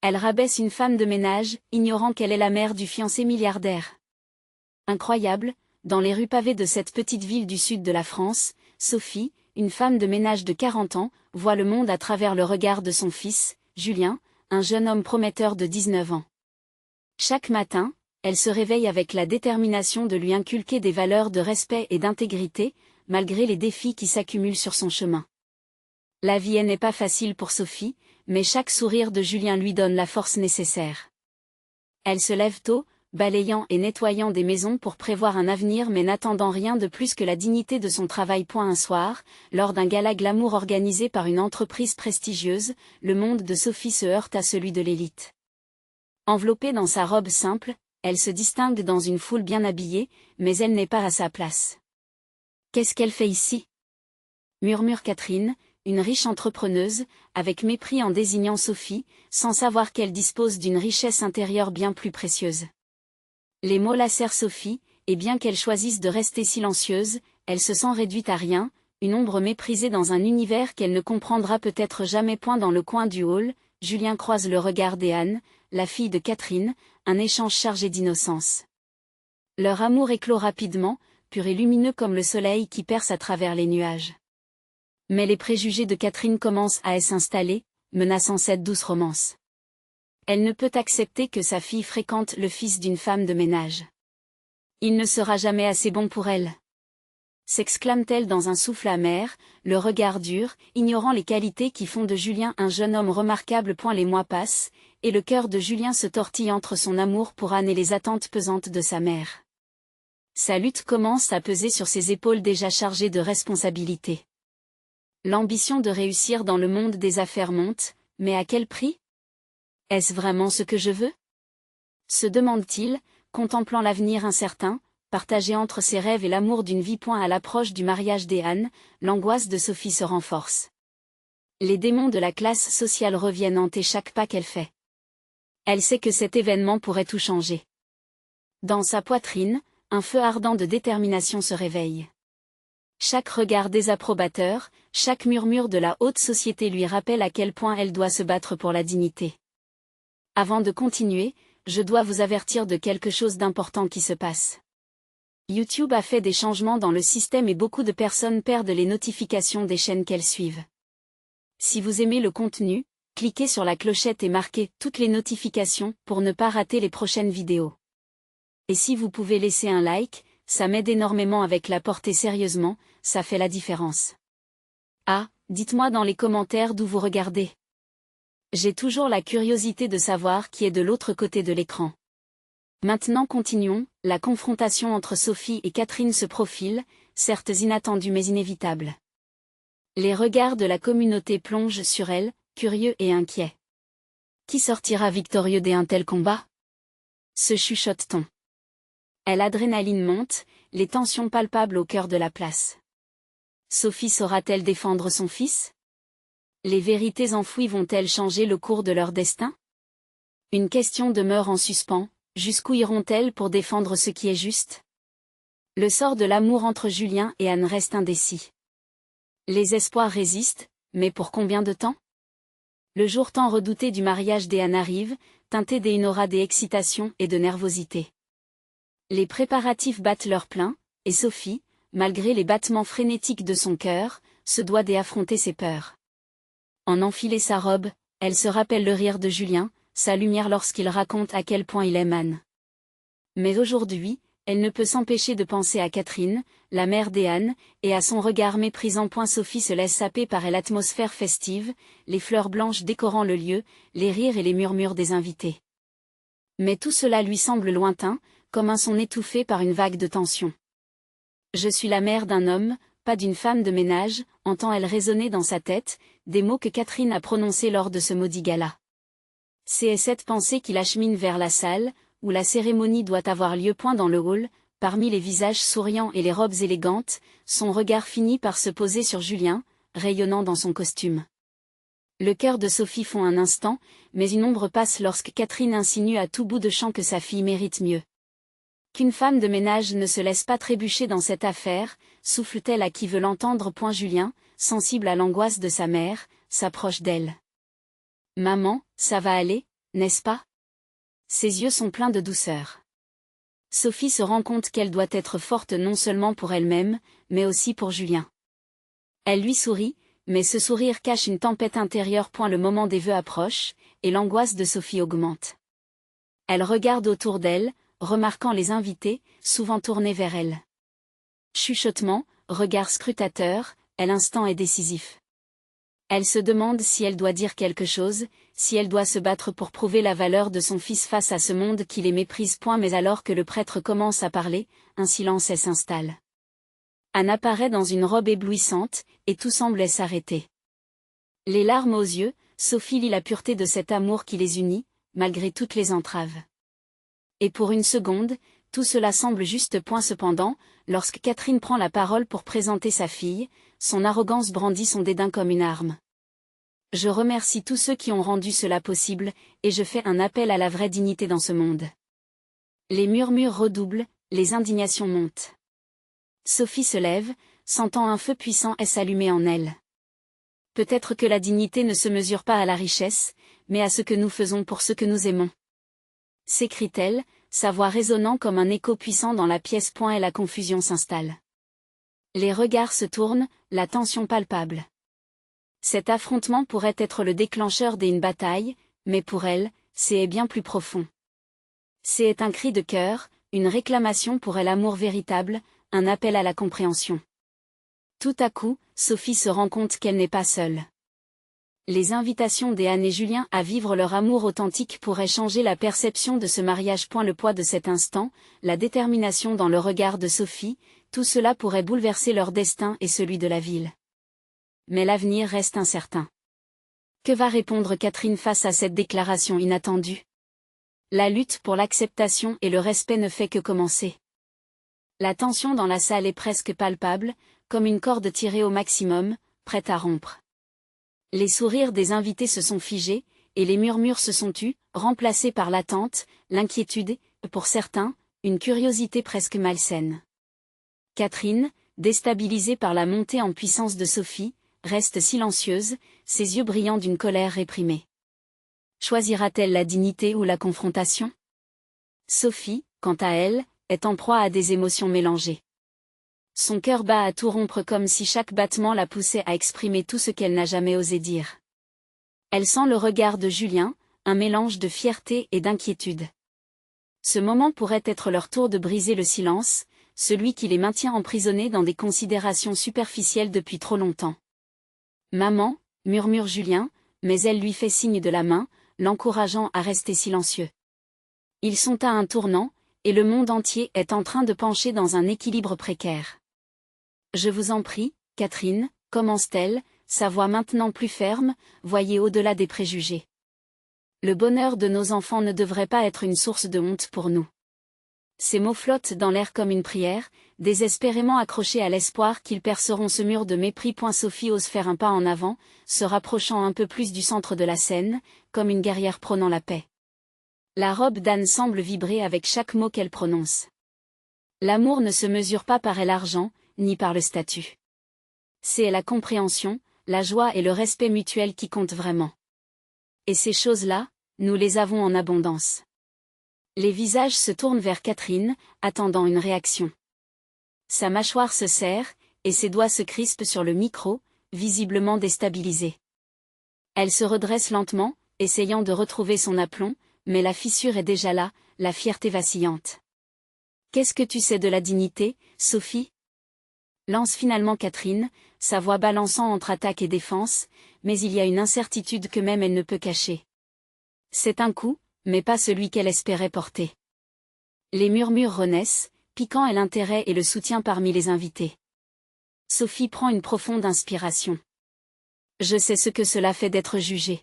Elle rabaisse une femme de ménage, ignorant qu'elle est la mère du fiancé milliardaire. Incroyable, dans les rues pavées de cette petite ville du sud de la France, Sophie, une femme de ménage de 40 ans, voit le monde à travers le regard de son fils, Julien, un jeune homme prometteur de 19 ans. Chaque matin, elle se réveille avec la détermination de lui inculquer des valeurs de respect et d'intégrité, malgré les défis qui s'accumulent sur son chemin. La vie n'est pas facile pour Sophie, mais chaque sourire de Julien lui donne la force nécessaire. Elle se lève tôt, balayant et nettoyant des maisons pour prévoir un avenir mais n'attendant rien de plus que la dignité de son travail. Un soir, lors d'un gala glamour organisé par une entreprise prestigieuse, le monde de Sophie se heurte à celui de l'élite. Enveloppée dans sa robe simple, elle se distingue dans une foule bien habillée, mais elle n'est pas à sa place. « Qu'est-ce qu'elle fait ici ?» murmure Catherine, une riche entrepreneuse, avec mépris en désignant Sophie, sans savoir qu'elle dispose d'une richesse intérieure bien plus précieuse. Les mots lacèrent Sophie, et bien qu'elle choisisse de rester silencieuse, elle se sent réduite à rien, une ombre méprisée dans un univers qu'elle ne comprendra peut-être jamais. Dans le coin du hall, Julien croise le regard d'Anne, la fille de Catherine, un échange chargé d'innocence. Leur amour éclot rapidement, pur et lumineux comme le soleil qui perce à travers les nuages. Mais les préjugés de Catherine commencent à s'installer, menaçant cette douce romance. Elle ne peut accepter que sa fille fréquente le fils d'une femme de ménage. Il ne sera jamais assez bon pour elle. S'exclame-t-elle dans un souffle amer, le regard dur, ignorant les qualités qui font de Julien un jeune homme remarquable. Les mois passent, et le cœur de Julien se tortille entre son amour pour Anne et les attentes pesantes de sa mère. Sa lutte commence à peser sur ses épaules déjà chargées de responsabilités. L'ambition de réussir dans le monde des affaires monte, mais à quel prix ? Est-ce vraiment ce que je veux ? Se demande-t-il, contemplant l'avenir incertain, partagé entre ses rêves et l'amour d'une vie. À l'approche du mariage d'Anne, l'angoisse de Sophie se renforce. Les démons de la classe sociale reviennent hanter chaque pas qu'elle fait. Elle sait que cet événement pourrait tout changer. Dans sa poitrine, un feu ardent de détermination se réveille. Chaque regard désapprobateur, chaque murmure de la haute société lui rappelle à quel point elle doit se battre pour la dignité. Avant de continuer, je dois vous avertir de quelque chose d'important qui se passe. YouTube a fait des changements dans le système et beaucoup de personnes perdent les notifications des chaînes qu'elles suivent. Si vous aimez le contenu, cliquez sur la clochette et marquez toutes les notifications pour ne pas rater les prochaines vidéos. Et si vous pouvez laisser un like, ça m'aide énormément avec la portée. Sérieusement, ça fait la différence. Ah, dites-moi dans les commentaires d'où vous regardez. J'ai toujours la curiosité de savoir qui est de l'autre côté de l'écran. Maintenant continuons, la confrontation entre Sophie et Catherine se profile, certes inattendue mais inévitable. Les regards de la communauté plongent sur elle, curieux et inquiets. Qui sortira victorieux d'un tel combat ? Se chuchote-t-on. L'adrénaline monte, les tensions palpables au cœur de la place. Sophie saura-t-elle défendre son fils ? Les vérités enfouies vont-elles changer le cours de leur destin ? Une question demeure en suspens, jusqu'où iront-elles pour défendre ce qui est juste ? Le sort de l'amour entre Julien et Anne reste indécis. Les espoirs résistent, mais pour combien de temps ? Le jour tant redouté du mariage d'Anne arrive, teinté d'une aura d'excitation et de nervosité. Les préparatifs battent leur plein, et Sophie, malgré les battements frénétiques de son cœur, se doit d'affronter ses peurs. En enfiler sa robe, elle se rappelle le rire de Julien, sa lumière lorsqu'il raconte à quel point il aime Anne. Mais aujourd'hui, elle ne peut s'empêcher de penser à Catherine, la mère d'Anne, et à son regard méprisant. Sophie se laisse saper par l'atmosphère festive, les fleurs blanches décorant le lieu, les rires et les murmures des invités. Mais tout cela lui semble lointain, comme un son étouffé par une vague de tension. Je suis la mère d'un homme, pas d'une femme de ménage, entend-elle résonner dans sa tête, des mots que Catherine a prononcés lors de ce maudit gala. C'est cette pensée qui l'achemine vers la salle, où la cérémonie doit avoir lieu. Dans le hall, parmi les visages souriants et les robes élégantes, son regard finit par se poser sur Julien, rayonnant dans son costume. Le cœur de Sophie fond un instant, mais une ombre passe lorsque Catherine insinue à tout bout de champ que sa fille mérite mieux. Qu'une femme de ménage ne se laisse pas trébucher dans cette affaire, souffle-t-elle à qui veut l'entendre. Julien, sensible à l'angoisse de sa mère, s'approche d'elle. « Maman, ça va aller ? n'est-ce pas? Ses yeux sont pleins de douceur. Sophie se rend compte qu'elle doit être forte non seulement pour elle-même, mais aussi pour Julien. Elle lui sourit, mais ce sourire cache une tempête intérieure. Le moment des vœux approche, et l'angoisse de Sophie augmente. Elle regarde autour d'elle, remarquant les invités, souvent tournés vers elle. Chuchotement, regard scrutateur, l'instant est décisif. Elle se demande si elle doit dire quelque chose, si elle doit se battre pour prouver la valeur de son fils face à ce monde qui les méprise. Mais alors que le prêtre commence à parler, un silence s'installe. Anne apparaît dans une robe éblouissante, et tout semble s'arrêter. Les larmes aux yeux, Sophie lit la pureté de cet amour qui les unit, malgré toutes les entraves. Et pour une seconde, tout cela semble juste. Cependant, lorsque Catherine prend la parole pour présenter sa fille, son arrogance brandit son dédain comme une arme. Je remercie tous ceux qui ont rendu cela possible, et je fais un appel à la vraie dignité dans ce monde. Les murmures redoublent, les indignations montent. Sophie se lève, sentant un feu puissant s'allumer en elle. Peut-être que la dignité ne se mesure pas à la richesse, mais à ce que nous faisons pour ceux que nous aimons. S'écrie-t-elle, sa voix résonnant comme un écho puissant dans la pièce. Et la confusion s'installe. Les regards se tournent, la tension palpable. Cet affrontement pourrait être le déclencheur d'une bataille, mais pour elle, c'est bien plus profond. C'est un cri de cœur, une réclamation pour l'amour véritable, un appel à la compréhension. Tout à coup, Sophie se rend compte qu'elle n'est pas seule. Les invitations d'Anne et Julien à vivre leur amour authentique pourraient changer la perception de ce mariage. Le poids de cet instant, la détermination dans le regard de Sophie, tout cela pourrait bouleverser leur destin et celui de la ville. Mais l'avenir reste incertain. Que va répondre Catherine face à cette déclaration inattendue? La lutte pour l'acceptation et le respect ne fait que commencer. La tension dans la salle est presque palpable, comme une corde tirée au maximum, prête à rompre. Les sourires des invités se sont figés, et les murmures se sont tus, remplacés par l'attente, l'inquiétude et, pour certains, une curiosité presque malsaine. Catherine, déstabilisée par la montée en puissance de Sophie, reste silencieuse, ses yeux brillants d'une colère réprimée. Choisira-t-elle la dignité ou la confrontation? Sophie, quant à elle, est en proie à des émotions mélangées. Son cœur bat à tout rompre comme si chaque battement la poussait à exprimer tout ce qu'elle n'a jamais osé dire. Elle sent le regard de Julien, un mélange de fierté et d'inquiétude. Ce moment pourrait être leur tour de briser le silence, celui qui les maintient emprisonnés dans des considérations superficielles depuis trop longtemps. « Maman », murmure Julien, mais elle lui fait signe de la main, l'encourageant à rester silencieux. Ils sont à un tournant, et le monde entier est en train de pencher dans un équilibre précaire. « Je vous en prie, Catherine », commence-t-elle, sa voix maintenant plus ferme, voyez au-delà des préjugés. Le bonheur de nos enfants ne devrait pas être une source de honte pour nous. Ces mots flottent dans l'air comme une prière, désespérément accrochés à l'espoir qu'ils perceront ce mur de mépris. Sophie ose faire un pas en avant, se rapprochant un peu plus du centre de la scène, comme une guerrière prônant la paix. La robe d'Anne semble vibrer avec chaque mot qu'elle prononce. L'amour ne se mesure pas par l'argent, ni par le statut. C'est la compréhension, la joie et le respect mutuel qui comptent vraiment. Et ces choses-là, nous les avons en abondance. Les visages se tournent vers Catherine, attendant une réaction. Sa mâchoire se serre, et ses doigts se crispent sur le micro, visiblement déstabilisés. Elle se redresse lentement, essayant de retrouver son aplomb, mais la fissure est déjà là, la fierté vacillante. « Qu'est-ce que tu sais de la dignité, Sophie ?» lance finalement Catherine, sa voix balançant entre attaque et défense, mais il y a une incertitude que même elle ne peut cacher. C'est un coup, mais pas celui qu'elle espérait porter. Les murmures renaissent, piquant l'intérêt et le soutien parmi les invités. Sophie prend une profonde inspiration. Je sais ce que cela fait d'être jugée.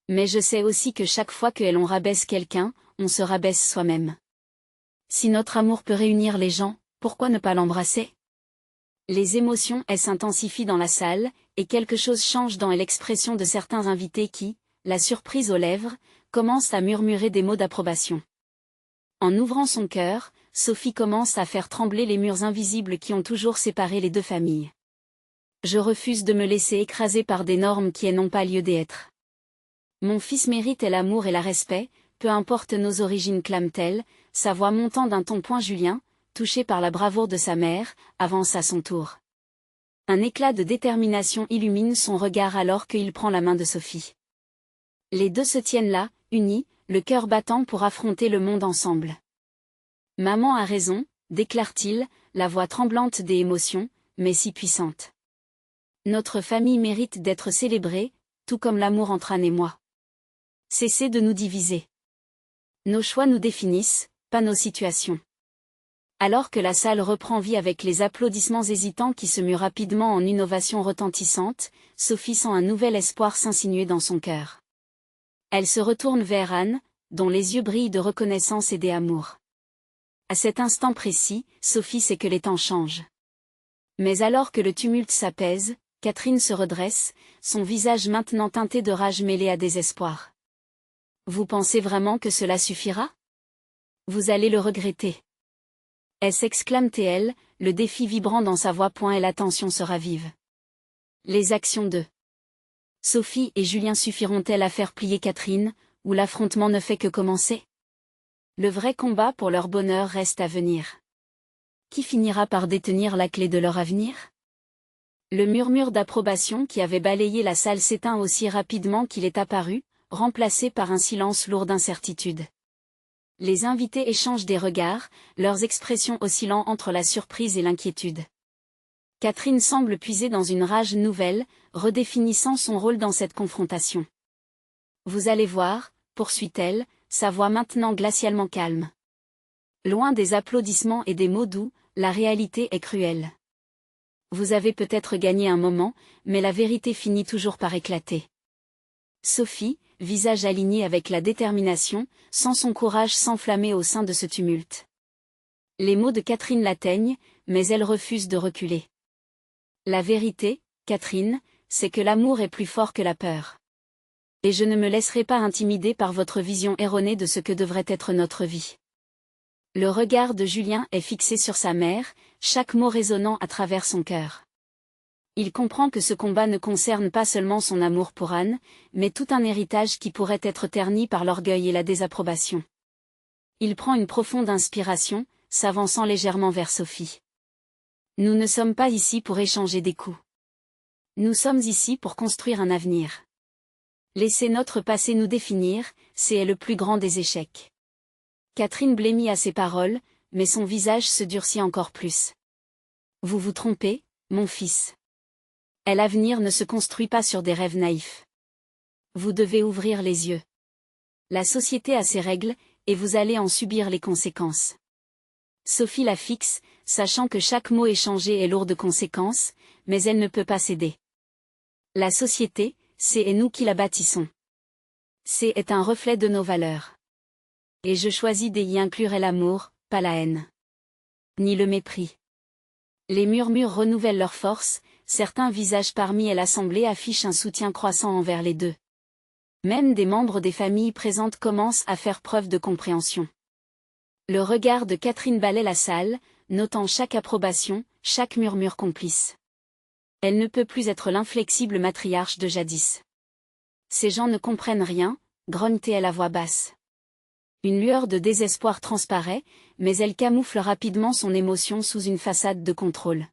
Mais je sais aussi que chaque fois que l'on rabaisse quelqu'un, on se rabaisse soi-même. Si notre amour peut réunir les gens, pourquoi ne pas l'embrasser? Les émotions s'intensifient dans la salle, et quelque chose change dans l'expression de certains invités qui, la surprise aux lèvres, commencent à murmurer des mots d'approbation. En ouvrant son cœur, Sophie commence à faire trembler les murs invisibles qui ont toujours séparé les deux familles. Je refuse de me laisser écraser par des normes qui n'ont pas lieu d'être. Mon fils mérite l'amour et le respect, peu importe nos origines, clame-t-elle, sa voix montant d'un ton point. Julien, touché par la bravoure de sa mère, avance à son tour. Un éclat de détermination illumine son regard alors qu'il prend la main de Sophie. Les deux se tiennent là, unis, le cœur battant pour affronter le monde ensemble. Maman a raison, déclare-t-il, la voix tremblante des émotions, mais si puissante. Notre famille mérite d'être célébrée, tout comme l'amour entre Anne et moi. Cessez de nous diviser. Nos choix nous définissent, pas nos situations. Alors que la salle reprend vie avec les applaudissements hésitants qui se muent rapidement en une ovation retentissante, Sophie sent un nouvel espoir s'insinuer dans son cœur. Elle se retourne vers Anne, dont les yeux brillent de reconnaissance et d'amour. À cet instant précis, Sophie sait que les temps changent. Mais alors que le tumulte s'apaise, Catherine se redresse, son visage maintenant teinté de rage mêlée à désespoir. Vous pensez vraiment que cela suffira? Vous allez le regretter. S'exclame-t-elle, le défi vibrant dans sa voix. Et la tension se ravive. Les actions de Sophie et Julien suffiront-elles à faire plier Catherine, ou l'affrontement ne fait que commencer? Le vrai combat pour leur bonheur reste à venir. Qui finira par détenir la clé de leur avenir? Le murmure d'approbation qui avait balayé la salle s'éteint aussi rapidement qu'il est apparu, remplacé par un silence lourd d'incertitude. Les invités échangent des regards, leurs expressions oscillant entre la surprise et l'inquiétude. Catherine semble puiser dans une rage nouvelle, redéfinissant son rôle dans cette confrontation. Vous allez voir, poursuit-elle, sa voix maintenant glacialement calme. Loin des applaudissements et des mots doux, la réalité est cruelle. Vous avez peut-être gagné un moment, mais la vérité finit toujours par éclater. Sophie, visage aligné avec la détermination, sent son courage s'enflammer au sein de ce tumulte. Les mots de Catherine l'atteignent, mais elle refuse de reculer. La vérité, Catherine, c'est que l'amour est plus fort que la peur. Et je ne me laisserai pas intimider par votre vision erronée de ce que devrait être notre vie. Le regard de Julien est fixé sur sa mère, chaque mot résonnant à travers son cœur. Il comprend que ce combat ne concerne pas seulement son amour pour Anne, mais tout un héritage qui pourrait être terni par l'orgueil et la désapprobation. Il prend une profonde inspiration, s'avançant légèrement vers Sophie. Nous ne sommes pas ici pour échanger des coups. Nous sommes ici pour construire un avenir. Laissez notre passé nous définir, c'est le plus grand des échecs. Catherine blêmit à ces paroles, mais son visage se durcit encore plus. Vous vous trompez, mon fils. L'avenir ne se construit pas sur des rêves naïfs. Vous devez ouvrir les yeux. La société a ses règles, et vous allez en subir les conséquences. Sophie la fixe, sachant que chaque mot échangé est lourd de conséquences, mais elle ne peut pas céder. La société, c'est nous qui la bâtissons. C'est un reflet de nos valeurs. Et je choisis d'y inclure l'amour, pas la haine. Ni le mépris. Les murmures renouvellent leur force, certains visages parmi l'assemblée affichent un soutien croissant envers les deux. Même des membres des familles présentes commencent à faire preuve de compréhension. Le regard de Catherine balaie la salle, notant chaque approbation, chaque murmure complice. Elle ne peut plus être l'inflexible matriarche de jadis. Ces gens ne comprennent rien, grogne-t-elle à voix basse. Une lueur de désespoir transparaît, mais elle camoufle rapidement son émotion sous une façade de contrôle.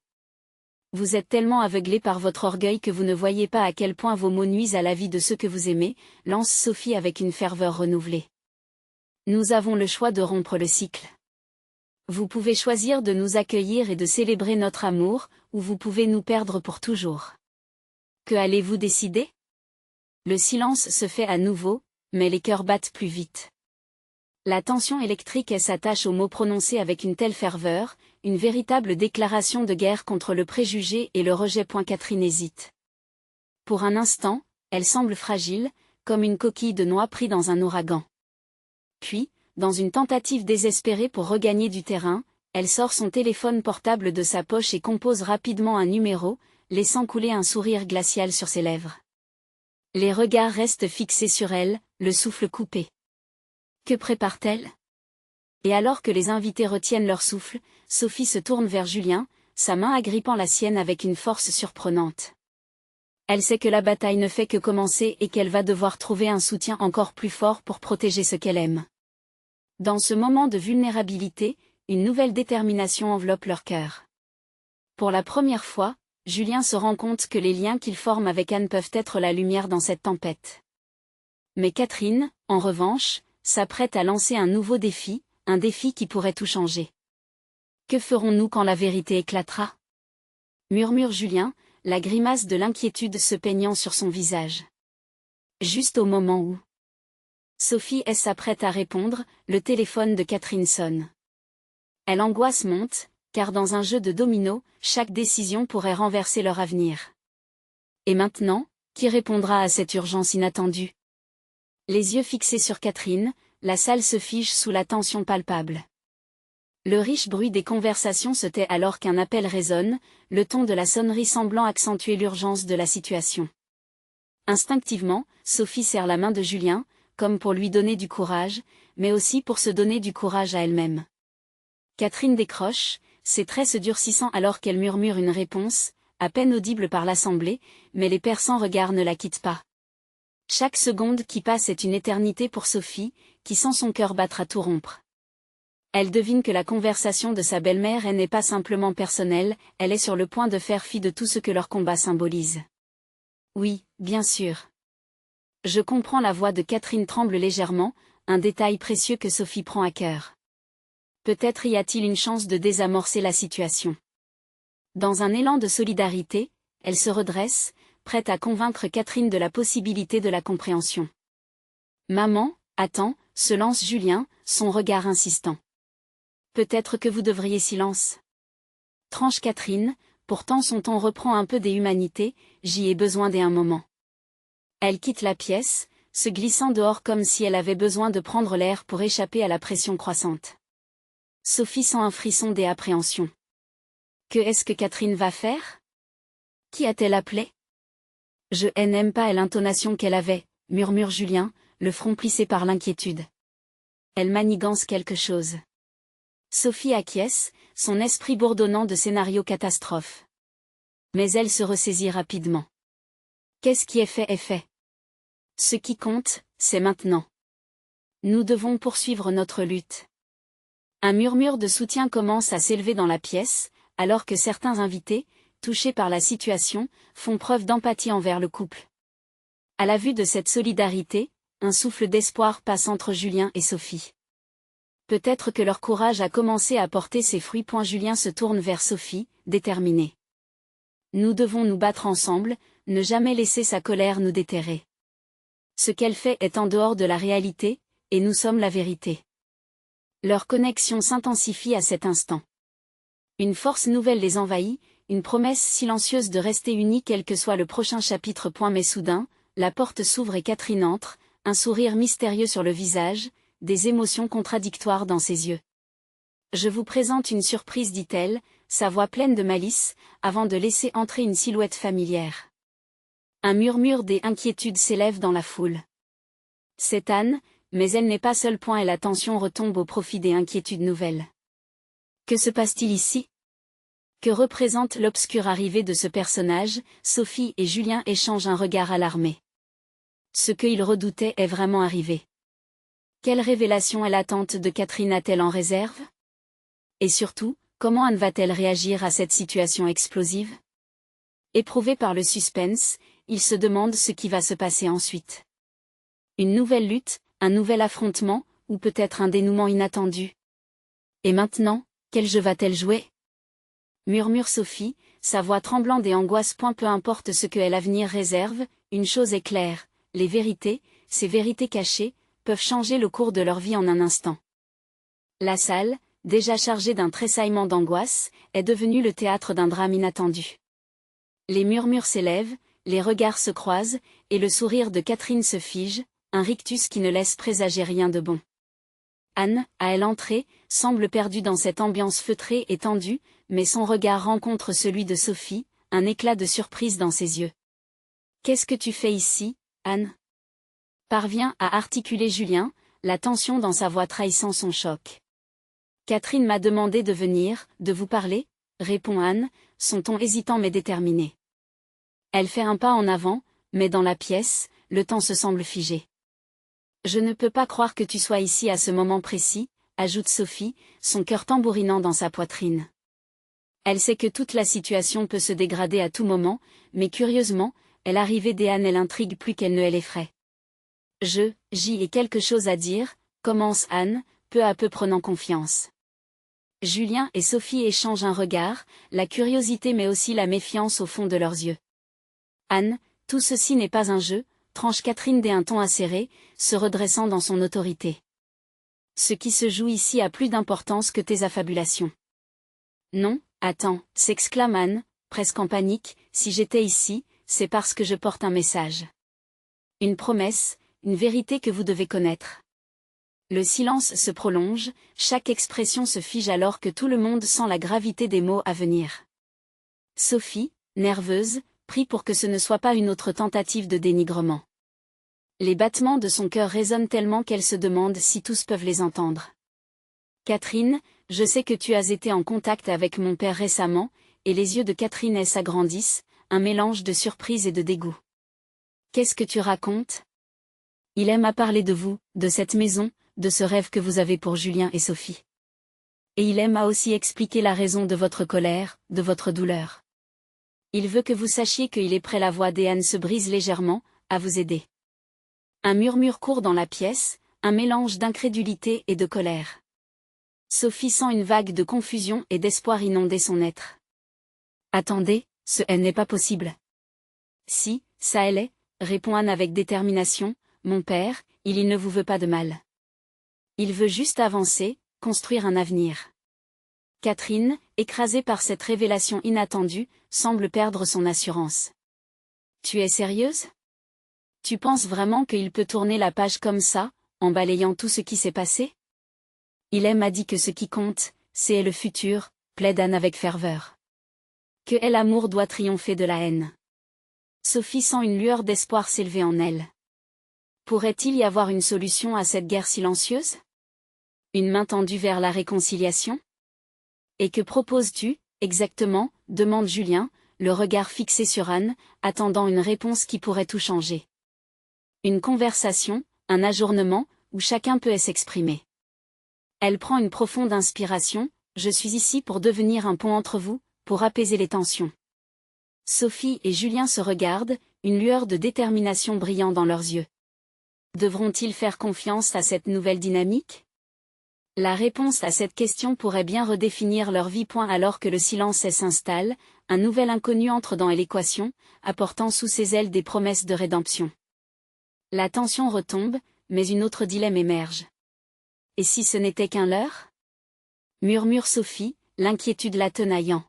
Vous êtes tellement aveuglé par votre orgueil que vous ne voyez pas à quel point vos mots nuisent à la vie de ceux que vous aimez, lance Sophie avec une ferveur renouvelée. Nous avons le choix de rompre le cycle. Vous pouvez choisir de nous accueillir et de célébrer notre amour, ou vous pouvez nous perdre pour toujours. Que allez-vous décider? Le silence se fait à nouveau, mais les cœurs battent plus vite. La tension électrique s'attache aux mots prononcés avec une telle ferveur, une véritable déclaration de guerre contre le préjugé et le rejet. Catherine hésite. Pour un instant, elle semble fragile, comme une coquille de noix prise dans un ouragan. Puis, dans une tentative désespérée pour regagner du terrain, elle sort son téléphone portable de sa poche et compose rapidement un numéro, laissant couler un sourire glacial sur ses lèvres. Les regards restent fixés sur elle, le souffle coupé. Que prépare-t-elle? Et alors que les invités retiennent leur souffle, Sophie se tourne vers Julien, sa main agrippant la sienne avec une force surprenante. Elle sait que la bataille ne fait que commencer et qu'elle va devoir trouver un soutien encore plus fort pour protéger ce qu'elle aime. Dans ce moment de vulnérabilité, une nouvelle détermination enveloppe leur cœur. Pour la première fois, Julien se rend compte que les liens qu'il forme avec Anne peuvent être la lumière dans cette tempête. Mais Catherine, en revanche, s'apprête à lancer un nouveau défi, un défi qui pourrait tout changer. Que ferons-nous quand la vérité éclatera ? Murmure Julien, la grimace de l'inquiétude se peignant sur son visage. Juste au moment où Sophie s'apprête à répondre, le téléphone de Catherine sonne. Elle angoisse monte, car dans un jeu de dominos, chaque décision pourrait renverser leur avenir. Et maintenant, qui répondra à cette urgence inattendue ? Les yeux fixés sur Catherine, la salle se fige sous la tension palpable. Le riche bruit des conversations se tait alors qu'un appel résonne, le ton de la sonnerie semblant accentuer l'urgence de la situation. Instinctivement, Sophie serre la main de Julien, comme pour lui donner du courage, mais aussi pour se donner du courage à elle-même. Catherine décroche, ses traits se durcissant alors qu'elle murmure une réponse, à peine audible par l'assemblée, mais les perçants regards ne la quittent pas. Chaque seconde qui passe est une éternité pour Sophie, qui sent son cœur battre à tout rompre. Elle devine que la conversation de sa belle-mère n'est pas simplement personnelle, elle est sur le point de faire fi de tout ce que leur combat symbolise. Oui, bien sûr. Je comprends. La voix de Catherine tremble légèrement, un détail précieux que Sophie prend à cœur. Peut-être y a-t-il une chance de désamorcer la situation. Dans un élan de solidarité, elle se redresse, prête à convaincre Catherine de la possibilité de la compréhension. Maman, attends, se lance Julien, son regard insistant. Peut-être que vous devriez silence. Tranche Catherine, pourtant son ton reprend un peu des humanités, j'y ai besoin d'un moment. Elle quitte la pièce, se glissant dehors comme si elle avait besoin de prendre l'air pour échapper à la pression croissante. Sophie sent un frisson d'appréhension. Que est-ce que Catherine va faire ? Qui a-t-elle appelé ? Je n'aime pas l'intonation qu'elle avait, murmure Julien, le front plissé par l'inquiétude. Elle manigance quelque chose. Sophie acquiesce, son esprit bourdonnant de scénario catastrophe. Mais elle se ressaisit rapidement. Qu'est-ce qui est fait est fait. Ce qui compte, c'est maintenant. Nous devons poursuivre notre lutte. Un murmure de soutien commence à s'élever dans la pièce, alors que certains invités, touchés par la situation, font preuve d'empathie envers le couple. À la vue de cette solidarité, un souffle d'espoir passe entre Julien et Sophie. Peut-être que leur courage a commencé à porter ses fruits. Julien se tourne vers Sophie, déterminé. Nous devons nous battre ensemble, ne jamais laisser sa colère nous déterrer. Ce qu'elle fait est en dehors de la réalité, et nous sommes la vérité. Leur connexion s'intensifie à cet instant. Une force nouvelle les envahit, une promesse silencieuse de rester unis quel que soit le prochain chapitre. Mais soudain, la porte s'ouvre et Catherine entre, un sourire mystérieux sur le visage, des émotions contradictoires dans ses yeux. Je vous présente une surprise, dit-elle, sa voix pleine de malice, avant de laisser entrer une silhouette familière. Un murmure d'inquiétude s'élève dans la foule. C'est Anne, mais elle n'est pas seule. Et la tension retombe au profit des inquiétudes nouvelles. Que se passe-t-il ici ? Que représente l'obscure arrivée de ce personnage ? Sophie et Julien échangent un regard alarmé. Ce qu'ils redoutaient est vraiment arrivé. Quelle révélation l'attente de Catherine a-t-elle en réserve ? Et surtout, comment Anne va-t-elle réagir à cette situation explosive ? Éprouvé par le suspense, il se demande ce qui va se passer ensuite. Une nouvelle lutte, un nouvel affrontement, ou peut-être un dénouement inattendu. Et maintenant, quel jeu va-t-elle jouer ? Murmure Sophie, sa voix tremblante et angoisse. Peu importe ce que l'avenir réserve, une chose est claire, les vérités, ces vérités cachées, peuvent changer le cours de leur vie en un instant. La salle, déjà chargée d'un tressaillement d'angoisse, est devenue le théâtre d'un drame inattendu. Les murmures s'élèvent, les regards se croisent, et le sourire de Catherine se fige, un rictus qui ne laisse présager rien de bon. Anne, à elle entrée, semble perdue dans cette ambiance feutrée et tendue, mais son regard rencontre celui de Sophie, un éclat de surprise dans ses yeux. « Qu'est-ce que tu fais ici, Anne ?» Parvient à articuler Julien, la tension dans sa voix trahissant son choc. « Catherine m'a demandé de venir, de vous parler » répond Anne, son ton hésitant mais déterminé. Elle fait un pas en avant, mais dans la pièce, le temps se semble figé. Je ne peux pas croire que tu sois ici à ce moment précis, ajoute Sophie, son cœur tambourinant dans sa poitrine. Elle sait que toute la situation peut se dégrader à tout moment, mais curieusement, l'arrivée d'Anne l'intrigue plus qu'elle ne l'effraie. J'y ai quelque chose à dire, commence Anne, peu à peu prenant confiance. Julien et Sophie échangent un regard, la curiosité mais aussi la méfiance au fond de leurs yeux. Anne, tout ceci n'est pas un jeu, tranche Catherine d'un ton acéré, se redressant dans son autorité. Ce qui se joue ici a plus d'importance que tes affabulations. Non, attends, s'exclame Anne, presque en panique, si j'étais ici, c'est parce que je porte un message. Une promesse, une vérité que vous devez connaître. Le silence se prolonge, chaque expression se fige alors que tout le monde sent la gravité des mots à venir. Sophie, nerveuse, prie pour que ce ne soit pas une autre tentative de dénigrement. Les battements de son cœur résonnent tellement qu'elle se demande si tous peuvent les entendre. Catherine, je sais que tu as été en contact avec mon père récemment, et les yeux de Catherine s'agrandissent, un mélange de surprise et de dégoût. Qu'est-ce que tu racontes? Il aime à parler de vous, de cette maison, de ce rêve que vous avez pour Julien et Sophie. Et il aime à aussi expliquer la raison de votre colère, de votre douleur. Il veut que vous sachiez qu'il est prêt. La voix d'Anne se brise légèrement, à vous aider. Un murmure court dans la pièce, un mélange d'incrédulité et de colère. Sophie sent une vague de confusion et d'espoir inonder son être. Attendez, ce n'est pas possible. Si, ça elle est, répond Anne avec détermination, mon père, il ne vous veut pas de mal. Il veut juste avancer, construire un avenir. Catherine, écrasée par cette révélation inattendue, semble perdre son assurance. Tu es sérieuse? Tu penses vraiment qu'il peut tourner la page comme ça, en balayant tout ce qui s'est passé? Il m'a dit que ce qui compte, c'est le futur, plaide Anne avec ferveur. Que l'amour doit triompher de la haine. Sophie sent une lueur d'espoir s'élever en elle. Pourrait-il y avoir une solution à cette guerre silencieuse? Une main tendue vers la réconciliation? Et que proposes-tu, exactement, demande Julien, le regard fixé sur Anne, attendant une réponse qui pourrait tout changer. Une conversation, un ajournement, où chacun peut s'exprimer. Elle prend une profonde inspiration, je suis ici pour devenir un pont entre vous, pour apaiser les tensions. Sophie et Julien se regardent, une lueur de détermination brillant dans leurs yeux. Devront-ils faire confiance à cette nouvelle dynamique? La réponse à cette question pourrait bien redéfinir leur vie. Alors que le silence s'installe, un nouvel inconnu entre dans l'équation, apportant sous ses ailes des promesses de rédemption. La tension retombe, mais une autre dilemme émerge. Et si ce n'était qu'un leurre? Murmure Sophie, l'inquiétude la tenaillant.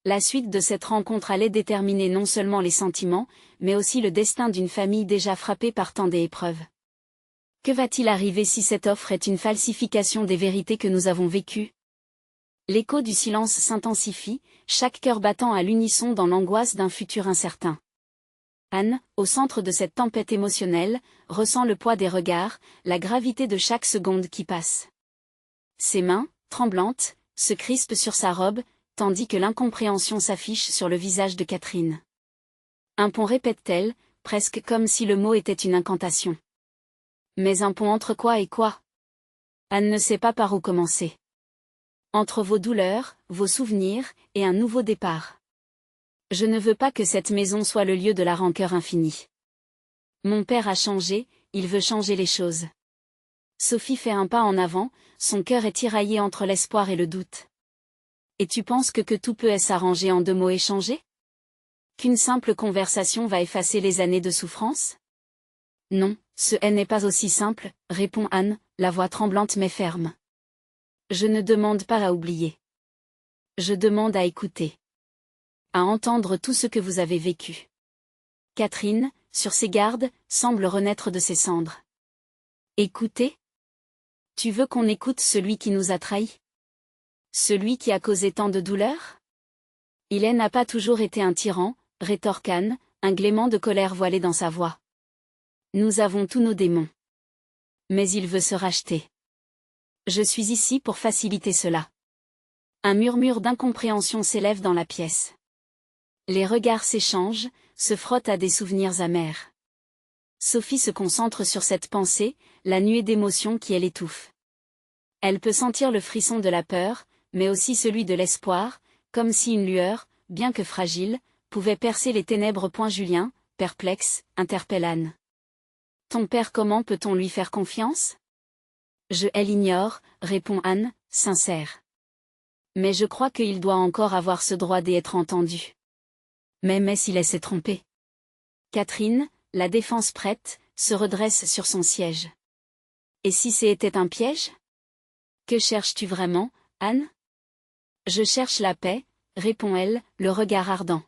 La suite de cette rencontre allait déterminer non seulement les sentiments, mais aussi le destin d'une famille déjà frappée par tant d'épreuves. Que va-t-il arriver si cette offre est une falsification des vérités que nous avons vécues? L'écho du silence s'intensifie, chaque cœur battant à l'unisson dans l'angoisse d'un futur incertain. Anne, au centre de cette tempête émotionnelle, ressent le poids des regards, la gravité de chaque seconde qui passe. Ses mains, tremblantes, se crispent sur sa robe, tandis que l'incompréhension s'affiche sur le visage de Catherine. Un pont, répète-t-elle, presque comme si le mot était une incantation. Mais un pont entre quoi et quoi? Anne ne sait pas par où commencer. Entre vos douleurs, vos souvenirs, et un nouveau départ. Je ne veux pas que cette maison soit le lieu de la rancœur infinie. Mon père a changé, il veut changer les choses. Sophie fait un pas en avant, son cœur est tiraillé entre l'espoir et le doute. Et tu penses que tout peut s'arranger en 2 mots échangés? Qu'une simple conversation va effacer les années de souffrance? Non, ce n'est pas aussi simple, répond Anne, la voix tremblante mais ferme. Je ne demande pas à oublier. Je demande à écouter. À entendre tout ce que vous avez vécu. Catherine, sur ses gardes, semble renaître de ses cendres. Écouter? Tu veux qu'on écoute celui qui nous a trahis? Celui qui a causé tant de douleur? Il n'a pas toujours été un tyran, rétorque Anne, un gléement de colère voilé dans sa voix. Nous avons tous nos démons. Mais il veut se racheter. Je suis ici pour faciliter cela. Un murmure d'incompréhension s'élève dans la pièce. Les regards s'échangent, se frotte à des souvenirs amers. Sophie se concentre sur cette pensée, la nuée d'émotions qui l'étouffe. Elle peut sentir le frisson de la peur, mais aussi celui de l'espoir, comme si une lueur, bien que fragile, pouvait percer les ténèbres. Julien, perplexe, interpelle Anne. Ton père, comment peut-on lui faire confiance? Elle ignore, répond Anne, sincère. Mais je crois qu'il doit encore avoir ce droit d'être entendu. Mais s'il s'est trompé. Catherine, la défense prête, se redresse sur son siège. Et si c'était un piège? Que cherches-tu vraiment, Anne? Je cherche la paix, répond-elle, le regard ardent.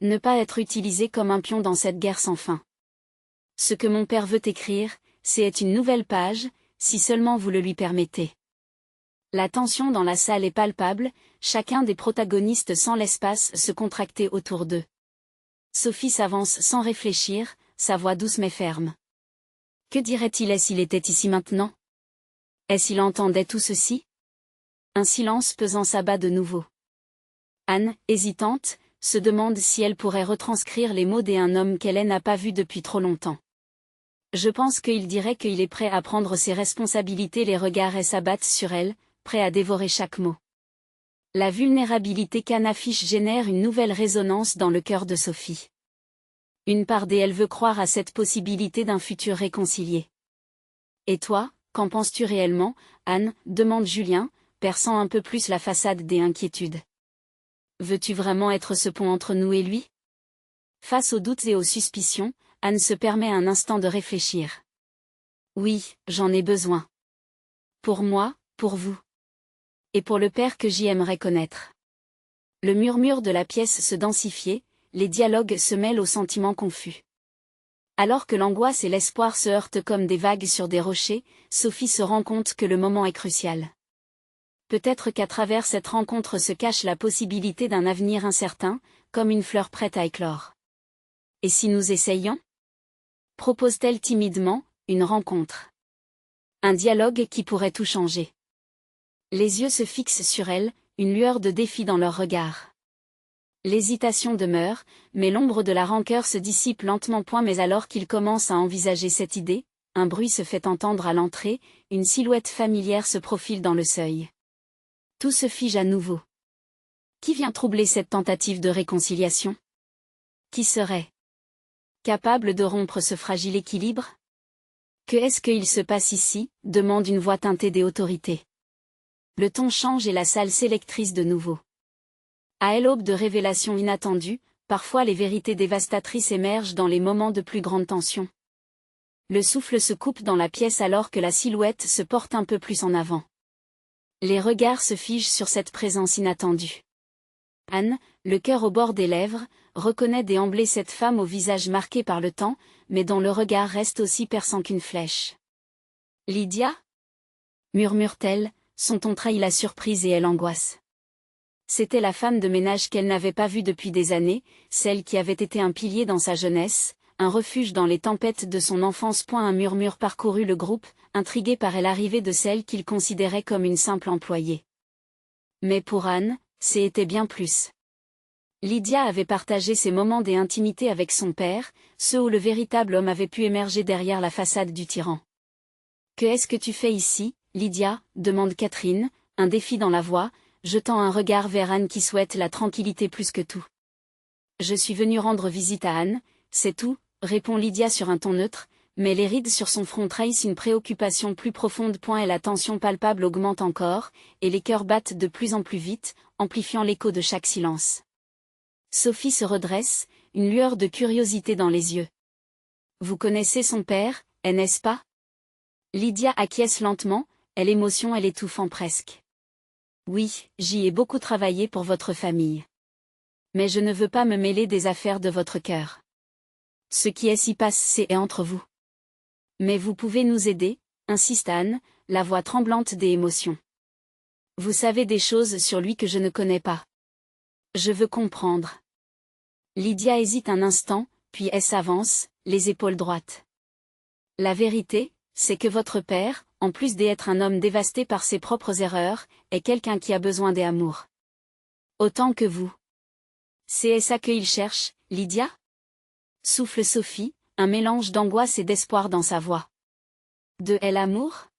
Ne pas être utilisé comme un pion dans cette guerre sans fin. Ce que mon père veut écrire, c'est une nouvelle page, si seulement vous le lui permettez. La tension dans la salle est palpable, chacun des protagonistes sent l'espace se contracter autour d'eux. Sophie s'avance sans réfléchir, sa voix douce mais ferme. Que dirait-il s'il était ici maintenant? Est-ce qu'il entendait tout ceci? Un silence pesant s'abat de nouveau. Anne, hésitante, se demande si elle pourrait retranscrire les mots d'un homme qu'elle n'a pas vu depuis trop longtemps. Je pense qu'il dirait qu'il est prêt à prendre ses responsabilités. Les regards s'abattent sur elle, prêt à dévorer chaque mot. La vulnérabilité qu'Anne affiche génère une nouvelle résonance dans le cœur de Sophie. Une part d'elle veut croire à cette possibilité d'un futur réconcilié. Et toi, qu'en penses-tu réellement, Anne? Demande Julien, perçant un peu plus la façade des inquiétudes. Veux-tu vraiment être ce pont entre nous et lui? Face aux doutes et aux suspicions, Anne se permet un instant de réfléchir. Oui, j'en ai besoin. Pour moi, pour vous. Et pour le père que j'y aimerais connaître. Le murmure de la pièce se densifiait, les dialogues se mêlent aux sentiments confus. Alors que l'angoisse et l'espoir se heurtent comme des vagues sur des rochers, Sophie se rend compte que le moment est crucial. Peut-être qu'à travers cette rencontre se cache la possibilité d'un avenir incertain, comme une fleur prête à éclore. Et si nous essayions? Propose-t-elle timidement, une rencontre. Un dialogue qui pourrait tout changer. Les yeux se fixent sur elle, une lueur de défi dans leur regard. L'hésitation demeure, mais l'ombre de la rancœur se dissipe lentement. Mais alors qu'il commence à envisager cette idée, un bruit se fait entendre à l'entrée, une silhouette familière se profile dans le seuil. Tout se fige à nouveau. Qui vient troubler cette tentative de réconciliation? Qui serait capable de rompre ce fragile équilibre? Que est-ce qu'il se passe ici? Demande une voix teintée des autorités. Le ton change et la salle s'électrise de nouveau. À l'aube de révélations inattendues, parfois les vérités dévastatrices émergent dans les moments de plus grande tension. Le souffle se coupe dans la pièce alors que la silhouette se porte un peu plus en avant. Les regards se figent sur cette présence inattendue. Anne, le cœur au bord des lèvres, reconnaît d'emblée cette femme au visage marqué par le temps, mais dont le regard reste aussi perçant qu'une flèche. Lydia? Murmure-t-elle, son ton trahit la surprise et l'angoisse. C'était la femme de ménage qu'elle n'avait pas vue depuis des années, celle qui avait été un pilier dans sa jeunesse, un refuge dans les tempêtes de son enfance. Un murmure parcourut le groupe, intrigué par l'arrivée de celle qu'il considérait comme une simple employée. Mais pour Anne, c'était bien plus. Lydia avait partagé ses moments d'intimité avec son père, ceux où le véritable homme avait pu émerger derrière la façade du tyran. « Que est-ce que tu fais ici, Lydia ?» demande Catherine, un défi dans la voix, jetant un regard vers Anne qui souhaite la tranquillité plus que tout. « Je suis venue rendre visite à Anne, c'est tout, » répond Lydia sur un ton neutre, mais les rides sur son front trahissent une préoccupation plus profonde. Et la tension palpable augmente encore, et les cœurs battent de plus en plus vite, amplifiant l'écho de chaque silence. Sophie se redresse, une lueur de curiosité dans les yeux. « Vous connaissez son père, n'est-ce pas ?» Lydia acquiesce lentement, l'émotion l'étouffant presque. « Oui, j'y ai beaucoup travaillé pour votre famille. Mais je ne veux pas me mêler des affaires de votre cœur. Ce qui s'y passe, c'est entre vous. Mais vous pouvez nous aider, insiste Anne, la voix tremblante des émotions. Vous savez des choses sur lui que je ne connais pas. Je veux comprendre. » Lydia hésite un instant, puis elle s'avance, les épaules droites. « La vérité, c'est que votre père, en plus d'être un homme dévasté par ses propres erreurs, est quelqu'un qui a besoin d'amour. Autant que vous. C'est ça qu'il cherche, Lydia ? souffle Sophie, un mélange d'angoisse et d'espoir dans sa voix. De l'amour?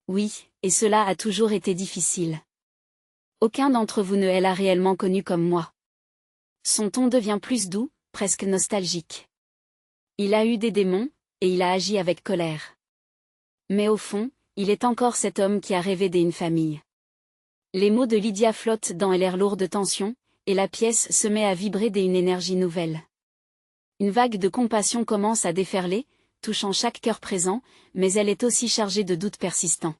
Oui, et cela a toujours été difficile. Aucun d'entre vous ne l'a réellement connu comme moi. Son ton devient plus doux, presque nostalgique. Il a eu des démons, et il a agi avec colère. Mais au fond, il est encore cet homme qui a rêvé d'une famille. Les mots de Lydia flottent dans l'air lourd de tension, et la pièce se met à vibrer d'une énergie nouvelle. Une vague de compassion commence à déferler, touchant chaque cœur présent, mais elle est aussi chargée de doutes persistants.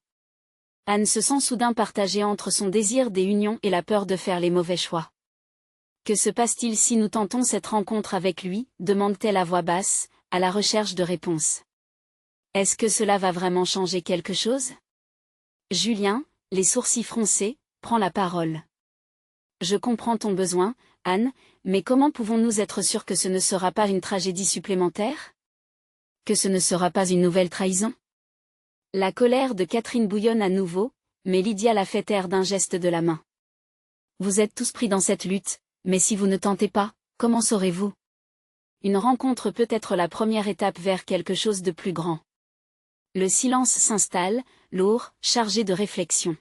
Anne se sent soudain partagée entre son désir des unions et la peur de faire les mauvais choix. Que se passe-t-il si nous tentons cette rencontre avec lui, demande-t-elle à voix basse, à la recherche de réponses. Est-ce que cela va vraiment changer quelque chose? Julien, les sourcils froncés, prend la parole. Je comprends ton besoin, Anne, mais comment pouvons-nous être sûrs que ce ne sera pas une tragédie supplémentaire? Que ce ne sera pas une nouvelle trahison? La colère de Catherine bouillonne à nouveau, mais Lydia la fait taire d'un geste de la main. Vous êtes tous pris dans cette lutte, mais si vous ne tentez pas, comment saurez-vous? Une rencontre peut être la première étape vers quelque chose de plus grand. Le silence s'installe, lourd, chargé de réflexion.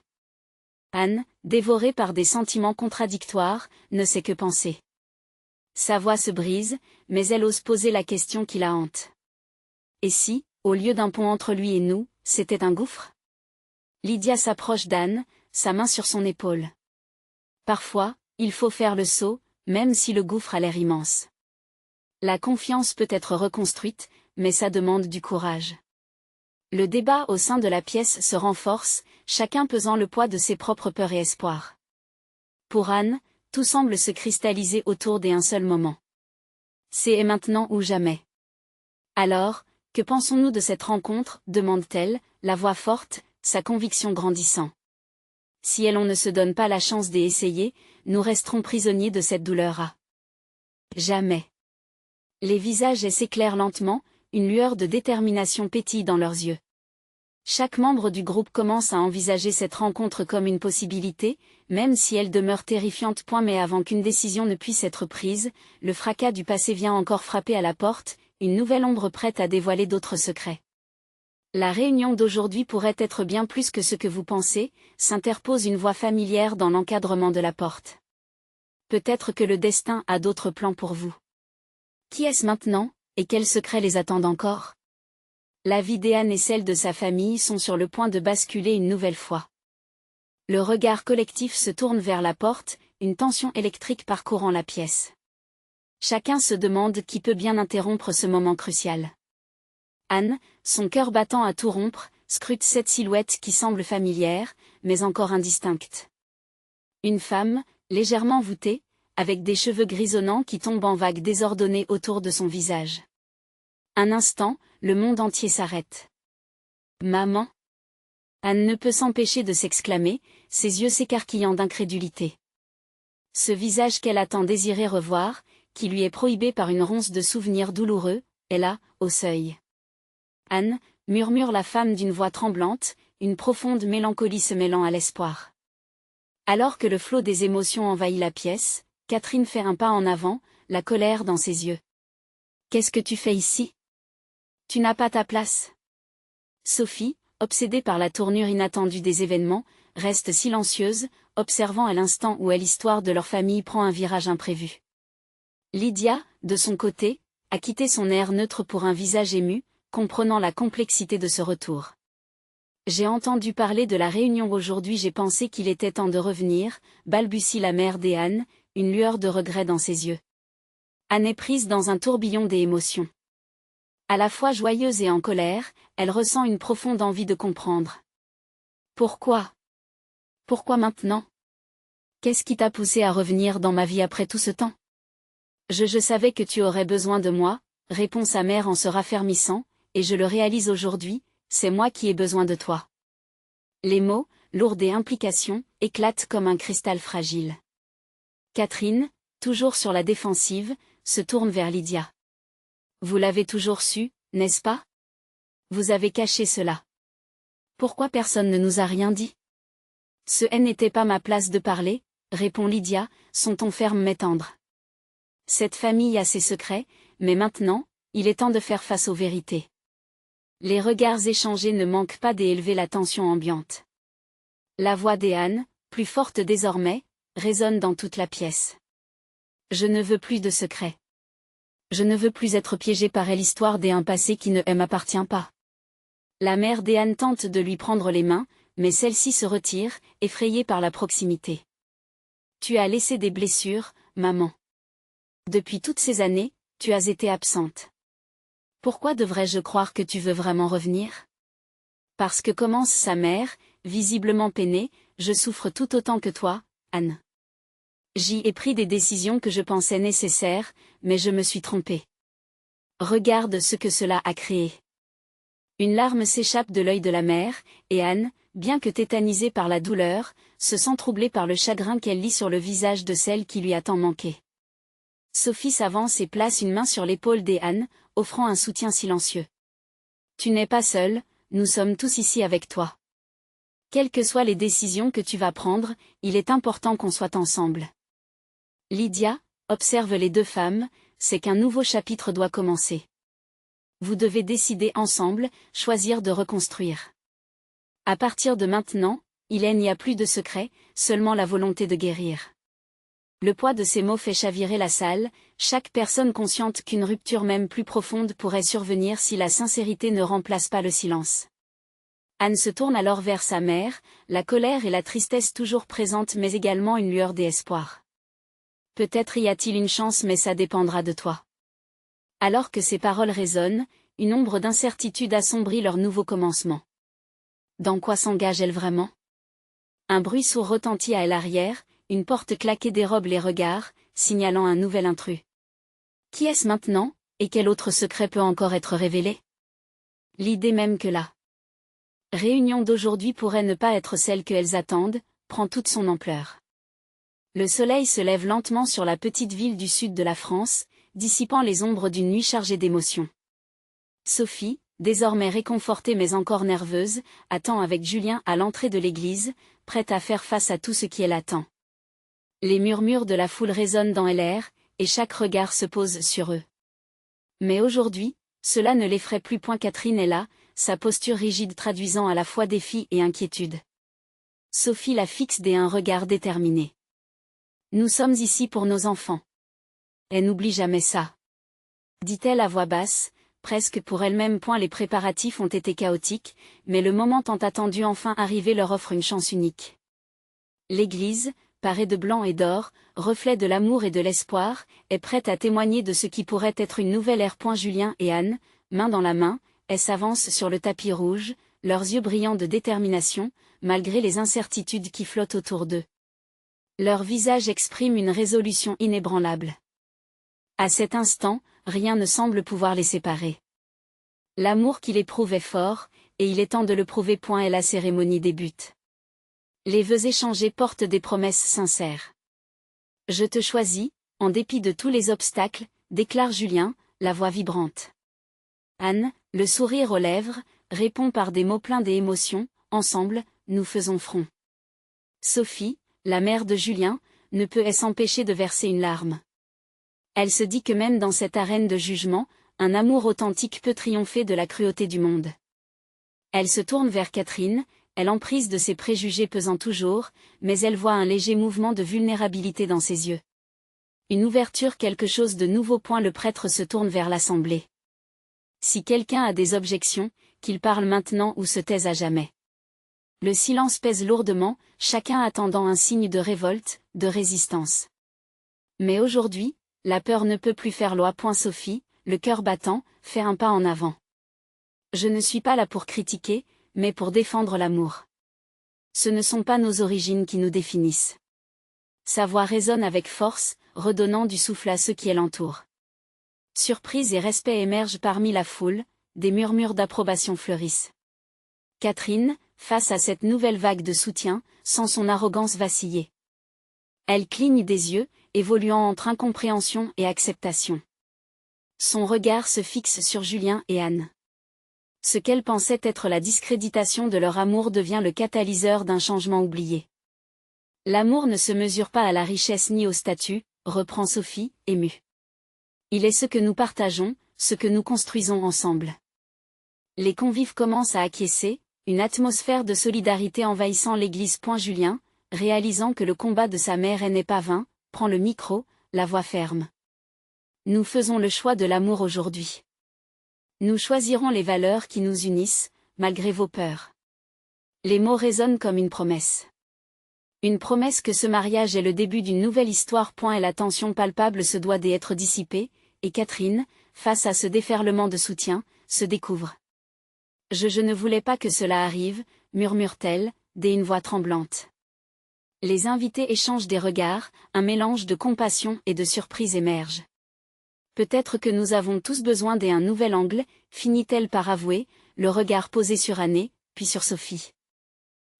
Anne, dévorée par des sentiments contradictoires, ne sait que penser. Sa voix se brise, mais elle ose poser la question qui la hante. Et si, au lieu d'un pont entre lui et nous, c'était un gouffre? Lydia s'approche d'Anne, sa main sur son épaule. Parfois, il faut faire le saut, même si le gouffre a l'air immense. La confiance peut être reconstruite, mais ça demande du courage. Le débat au sein de la pièce se renforce, chacun pesant le poids de ses propres peurs et espoirs. Pour Anne, tout semble se cristalliser autour d'un seul moment. C'est maintenant ou jamais. Alors, que pensons-nous de cette rencontre, demande-t-elle, la voix forte, sa conviction grandissant. Si on ne se donne pas la chance d'essayer, nous resterons prisonniers de cette douleur à jamais. Les visages s'éclairent lentement, une lueur de détermination pétille dans leurs yeux. Chaque membre du groupe commence à envisager cette rencontre comme une possibilité, même si elle demeure terrifiante. Mais avant qu'une décision ne puisse être prise, le fracas du passé vient encore frapper à la porte, une nouvelle ombre prête à dévoiler d'autres secrets. La réunion d'aujourd'hui pourrait être bien plus que ce que vous pensez, s'interpose une voix familière dans l'encadrement de la porte. Peut-être que le destin a d'autres plans pour vous. Qui est-ce maintenant, et quels secrets les attendent encore? La vie d'Anne et celle de sa famille sont sur le point de basculer une nouvelle fois. Le regard collectif se tourne vers la porte, une tension électrique parcourant la pièce. Chacun se demande qui peut bien interrompre ce moment crucial. Anne, son cœur battant à tout rompre, scrute cette silhouette qui semble familière, mais encore indistincte. Une femme, légèrement voûtée, avec des cheveux grisonnants qui tombent en vagues désordonnées autour de son visage. Un instant, le monde entier s'arrête. Maman? Anne ne peut s'empêcher de s'exclamer, ses yeux s'écarquillant d'incrédulité. Ce visage qu'elle a tant désiré revoir, qui lui est prohibé par une ronce de souvenirs douloureux, est là, au seuil. Anne, murmure la femme d'une voix tremblante, une profonde mélancolie se mêlant à l'espoir. Alors que le flot des émotions envahit la pièce, Catherine fait un pas en avant, la colère dans ses yeux. Qu'est-ce que tu fais ici? Tu n'as pas ta place. Sophie, obsédée par la tournure inattendue des événements, reste silencieuse, observant à l'instant où l'histoire de leur famille prend un virage imprévu. Lydia, de son côté, a quitté son air neutre pour un visage ému, comprenant la complexité de ce retour. J'ai entendu parler de la réunion aujourd'hui, j'ai pensé qu'il était temps de revenir, balbutie la mère d'Anne, une lueur de regret dans ses yeux. Anne est prise dans un tourbillon d'émotions. À la fois joyeuse et en colère, elle ressent une profonde envie de comprendre. Pourquoi? Pourquoi maintenant? Qu'est-ce qui t'a poussé à revenir dans ma vie après tout ce temps? Je savais que tu aurais besoin de moi, répond sa mère en se raffermissant, et je le réalise aujourd'hui, c'est moi qui ai besoin de toi. Les mots, lourds d'implications, éclatent comme un cristal fragile. Catherine, toujours sur la défensive, se tourne vers Lydia. Vous l'avez toujours su, n'est-ce pas? Vous avez caché cela. Pourquoi personne ne nous a rien dit? Ce n'était pas ma place de parler, répond Lydia, son ton ferme mais tendre. Cette famille a ses secrets, mais maintenant, il est temps de faire face aux vérités. Les regards échangés ne manquent pas d'élever la tension ambiante. La voix d'Ehan, plus forte désormais, résonne dans toute la pièce. Je ne veux plus de secrets. Je ne veux plus être piégé par l'histoire d'un passé qui ne m'appartient pas. La mère d'Ehan tente de lui prendre les mains, mais celle-ci se retire, effrayée par la proximité. Tu as laissé des blessures, maman. Depuis toutes ces années, tu as été absente. Pourquoi devrais-je croire que tu veux vraiment revenir? Parce que commence sa mère, visiblement peinée, je souffre tout autant que toi, Anne. J'y ai pris des décisions que je pensais nécessaires, mais je me suis trompée. Regarde ce que cela a créé. Une larme s'échappe de l'œil de la mère, et Anne, bien que tétanisée par la douleur, se sent troublée par le chagrin qu'elle lit sur le visage de celle qui lui a tant manqué. Sophie s'avance et place une main sur l'épaule d'Anne, offrant un soutien silencieux. Tu n'es pas seule, nous sommes tous ici avec toi. Quelles que soient les décisions que tu vas prendre, il est important qu'on soit ensemble. Lydia, observe les deux femmes, c'est qu'un nouveau chapitre doit commencer. Vous devez décider ensemble, choisir de reconstruire. À partir de maintenant, il n'y a plus de secret, seulement la volonté de guérir. Le poids de ces mots fait chavirer la salle, chaque personne consciente qu'une rupture même plus profonde pourrait survenir si la sincérité ne remplace pas le silence. Anne se tourne alors vers sa mère, la colère et la tristesse toujours présentes mais également une lueur d'espoir. Peut-être y a-t-il une chance mais ça dépendra de toi. Alors que ces paroles résonnent, une ombre d'incertitude assombrit leur nouveau commencement. Dans quoi s'engage-elle vraiment? Un bruit sourd retentit à l'arrière, une porte claquée dérobe les regards, signalant un nouvel intrus. Qui est-ce maintenant, et quel autre secret peut encore être révélé? L'idée même que la réunion d'aujourd'hui pourrait ne pas être celle qu'elles attendent, prend toute son ampleur. Le soleil se lève lentement sur la petite ville du sud de la France, dissipant les ombres d'une nuit chargée d'émotions. Sophie, désormais réconfortée mais encore nerveuse, attend avec Julien à l'entrée de l'église, prête à faire face à tout ce qui l'attend. Les murmures de la foule résonnent dans l'air, et chaque regard se pose sur eux. Mais aujourd'hui, cela ne l'effraie plus point. Catherine est là, sa posture rigide traduisant à la fois défi et inquiétude. Sophie la fixe d'un regard déterminé. Nous sommes ici pour nos enfants. Et n'oublie jamais ça. Dit-elle à voix basse, presque pour elle-même. Les préparatifs ont été chaotiques, mais le moment tant attendu enfin arrivé leur offre une chance unique. L'église, parée de blanc et d'or, reflet de l'amour et de l'espoir, est prête à témoigner de ce qui pourrait être une nouvelle ère. Julien et Anne, main dans la main, elles s'avancent sur le tapis rouge, leurs yeux brillants de détermination, malgré les incertitudes qui flottent autour d'eux. Leur visage exprime une résolution inébranlable. À cet instant, rien ne semble pouvoir les séparer. L'amour qu'il éprouve est fort, et il est temps de le prouver. Et la cérémonie débute. Les vœux échangés portent des promesses sincères. Je te choisis, en dépit de tous les obstacles, déclare Julien, la voix vibrante. Anne, le sourire aux lèvres, répond par des mots pleins d'émotion, ensemble, nous faisons front. Sophie, la mère de Julien, ne peut s'empêcher de verser une larme. Elle se dit que même dans cette arène de jugement, un amour authentique peut triompher de la cruauté du monde. Elle se tourne vers Catherine, elle emprise de ses préjugés pesant toujours, mais elle voit un léger mouvement de vulnérabilité dans ses yeux. Une ouverture, quelque chose de nouveau. Le prêtre se tourne vers l'assemblée. Si quelqu'un a des objections, qu'il parle maintenant ou se taise à jamais. Le silence pèse lourdement, chacun attendant un signe de révolte, de résistance. Mais aujourd'hui, la peur ne peut plus faire loi. Sophie, le cœur battant, fait un pas en avant. Je ne suis pas là pour critiquer, mais pour défendre l'amour. Ce ne sont pas nos origines qui nous définissent. Sa voix résonne avec force, redonnant du souffle à ceux qui l'entourent. Surprise et respect émergent parmi la foule, des murmures d'approbation fleurissent. Catherine, face à cette nouvelle vague de soutien, sent son arrogance vaciller. Elle cligne des yeux, évoluant entre incompréhension et acceptation. Son regard se fixe sur Julien et Anne. Ce qu'elle pensait être la discréditation de leur amour devient le catalyseur d'un changement oublié. L'amour ne se mesure pas à la richesse ni au statut, reprend Sophie, émue. Il est ce que nous partageons, ce que nous construisons ensemble. Les convives commencent à acquiescer, une atmosphère de solidarité envahissant l'église. Julien, réalisant que le combat de sa mère n'est pas vain, prend le micro, la voix ferme. Nous faisons le choix de l'amour aujourd'hui. Nous choisirons les valeurs qui nous unissent, malgré vos peurs. Les mots résonnent comme une promesse. Une promesse que ce mariage est le début d'une nouvelle histoire. Et la tension palpable se doit d'être dissipée, et Catherine, face à ce déferlement de soutien, se découvre. Je ne voulais pas que cela arrive, murmure-t-elle, d'une voix tremblante. Les invités échangent des regards, un mélange de compassion et de surprise émerge. Peut-être que nous avons tous besoin d'un nouvel angle, finit-elle par avouer, le regard posé sur Anne, puis sur Sophie.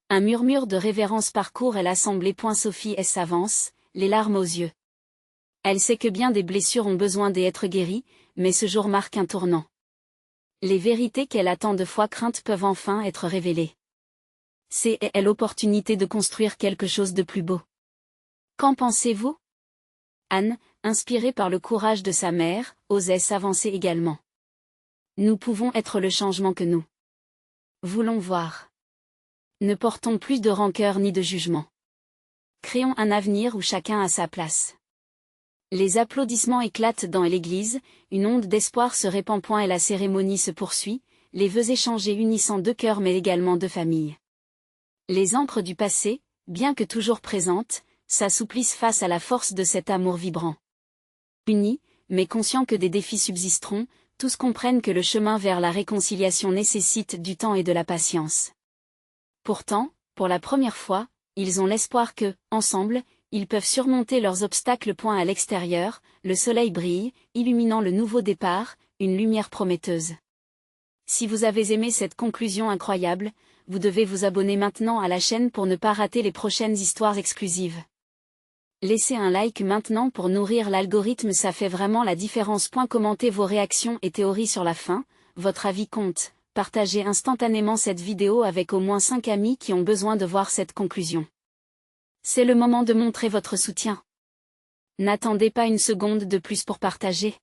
Un murmure de révérence parcourt l'assemblée. Sophie s'avance, les larmes aux yeux. Elle sait que bien des blessures ont besoin d'être guéries, mais ce jour marque un tournant. Les vérités qu'elle a tant de fois craintes peuvent enfin être révélées. C'est l'opportunité de construire quelque chose de plus beau. Qu'en pensez-vous? Anne, inspirée par le courage de sa mère, osait s'avancer également. Nous pouvons être le changement que nous voulons voir. Ne portons plus de rancœur ni de jugement. Créons un avenir où chacun a sa place. Les applaudissements éclatent dans l'église, une onde d'espoir se répand. Et la cérémonie se poursuit, les vœux échangés unissant deux cœurs mais également deux familles. Les ancres du passé, bien que toujours présentes, s'assouplissent face à la force de cet amour vibrant. Unis, mais conscients que des défis subsisteront, tous comprennent que le chemin vers la réconciliation nécessite du temps et de la patience. Pourtant, pour la première fois, ils ont l'espoir que, ensemble, ils peuvent surmonter leurs obstacles. À l'extérieur, le soleil brille, illuminant le nouveau départ, une lumière prometteuse. Si vous avez aimé cette conclusion incroyable, vous devez vous abonner maintenant à la chaîne pour ne pas rater les prochaines histoires exclusives. Laissez un like maintenant pour nourrir l'algorithme, ça fait vraiment la différence. Commentez vos réactions et théories sur la fin, votre avis compte. Partagez instantanément cette vidéo avec au moins 5 amis qui ont besoin de voir cette conclusion. C'est le moment de montrer votre soutien. N'attendez pas une seconde de plus pour partager.